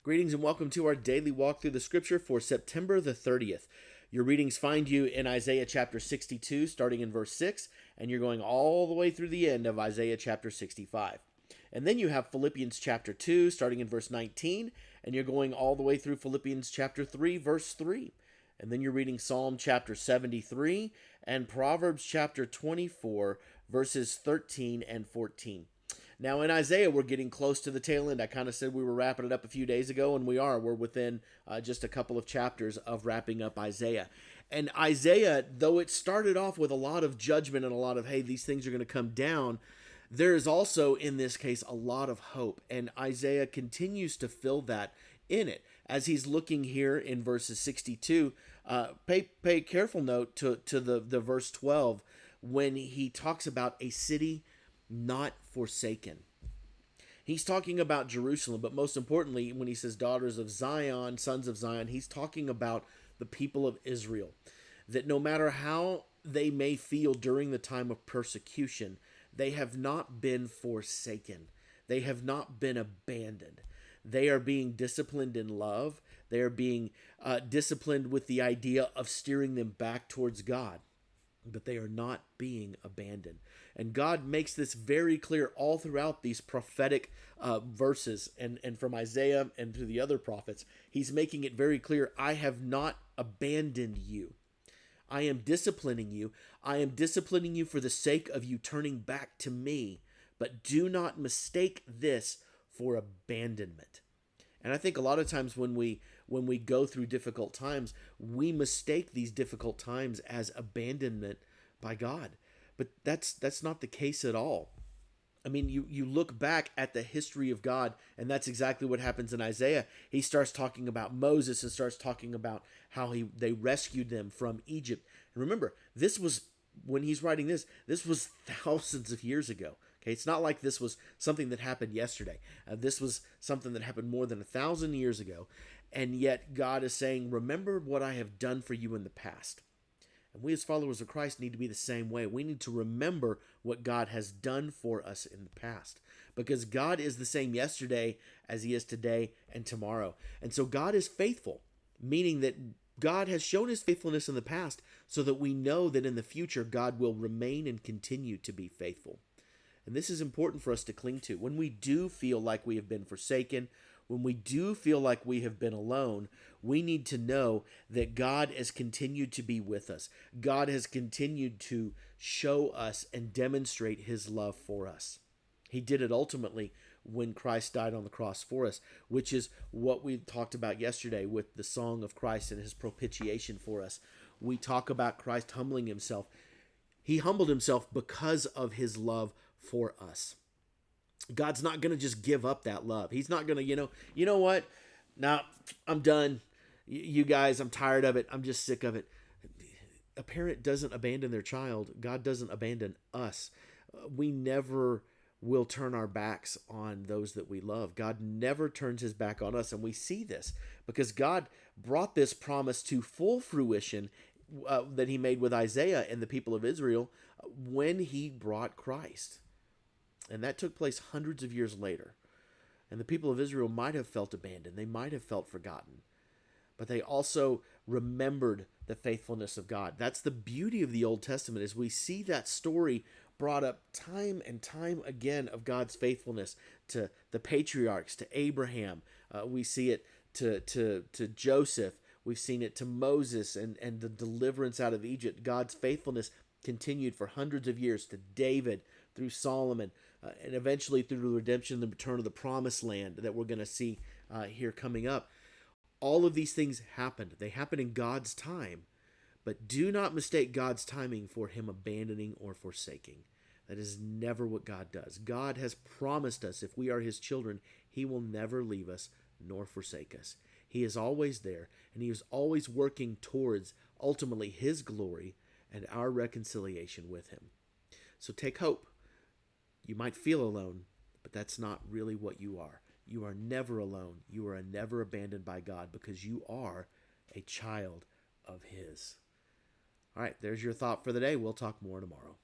Greetings and welcome to our daily walk through the scripture for September the 30th. Your readings find you in Isaiah chapter 62, starting in verse 6, and you're going all the way through the end of Isaiah chapter 65. And then you have Philippians chapter 2, starting in verse 19, and you're going all the way through Philippians chapter 3, verse 3. And then you're reading Psalm chapter 73 and Proverbs chapter 24, verses 13 and 14. Now, in Isaiah, we're getting close to the tail end. I kind of said we were wrapping it up a few days ago, and we are. We're within just a couple of chapters of wrapping up Isaiah. And Isaiah, though it started off with a lot of judgment and a lot of, hey, these things are going to come down, there is also, in this case, a lot of hope. And Isaiah continues to fill that in it. As he's looking here in verses 62, pay careful note to the verse 12 when he talks about a city not forsaken. He's talking about Jerusalem, but most importantly, when he says daughters of Zion, sons of Zion, he's talking about the people of Israel. That no matter how they may feel during the time of persecution, they have not been forsaken. They have not been abandoned. They are being disciplined in love. They are being disciplined with the idea of steering them back towards God, but they are not being abandoned. And God makes this very clear all throughout these prophetic verses and from Isaiah and through the other prophets. He's making it very clear, I have not abandoned you. I am disciplining you. I am disciplining you for the sake of you turning back to me. But do not mistake this for abandonment. And I think a lot of times when we go through difficult times, we mistake these difficult times as abandonment by God. But that's not the case at all. I mean, you look back at the history of God, and that's exactly what happens in Isaiah. He starts talking about Moses and starts talking about how they rescued them from Egypt. And remember, this was, when he's writing this was thousands of years ago. Okay, it's not like this was something that happened yesterday. This was something that happened more than 1,000 years ago. And yet God is saying, remember what I have done for you in the past. And we as followers of Christ need to be the same way. We need to remember what God has done for us in the past. Because God is the same yesterday as he is today and tomorrow. And so God is faithful, meaning that God has shown his faithfulness in the past so that we know that in the future God will remain and continue to be faithful. And this is important for us to cling to. When we do feel like we have been forsaken, when we do feel like we have been alone, we need to know that God has continued to be with us. God has continued to show us and demonstrate his love for us. He did it ultimately when Christ died on the cross for us, which is what we talked about yesterday with the song of Christ and his propitiation for us. We talk about Christ humbling himself. He humbled himself because of his love for us. God's not going to just give up that love. He's not going to, you know what? Now, I'm done. You guys, I'm tired of it. I'm just sick of it. A parent doesn't abandon their child. God doesn't abandon us. We never will turn our backs on those that we love. God never turns his back on us. And we see this because God brought this promise to full fruition that he made with Isaiah and the people of Israel when he brought Christ. And that took place hundreds of years later. And the people of Israel might have felt abandoned. They might have felt forgotten. But they also remembered the faithfulness of God. That's the beauty of the Old Testament, is we see that story brought up time and time again of God's faithfulness to the patriarchs, to Abraham. We see it to Joseph. We've seen it to Moses and the deliverance out of Egypt. God's faithfulness continued for hundreds of years to David, through Solomon, and eventually through the redemption and the return of the promised land that we're going to see here coming up. All of these things happened. They happened in God's time. But do not mistake God's timing for him abandoning or forsaking. That is never what God does. God has promised us, if we are his children, he will never leave us nor forsake us. He is always there, and he is always working towards ultimately his glory and our reconciliation with him. So take hope. You might feel alone, but that's not really what you are. You are never alone. You are never abandoned by God because you are a child of his. All right, there's your thought for the day. We'll talk more tomorrow.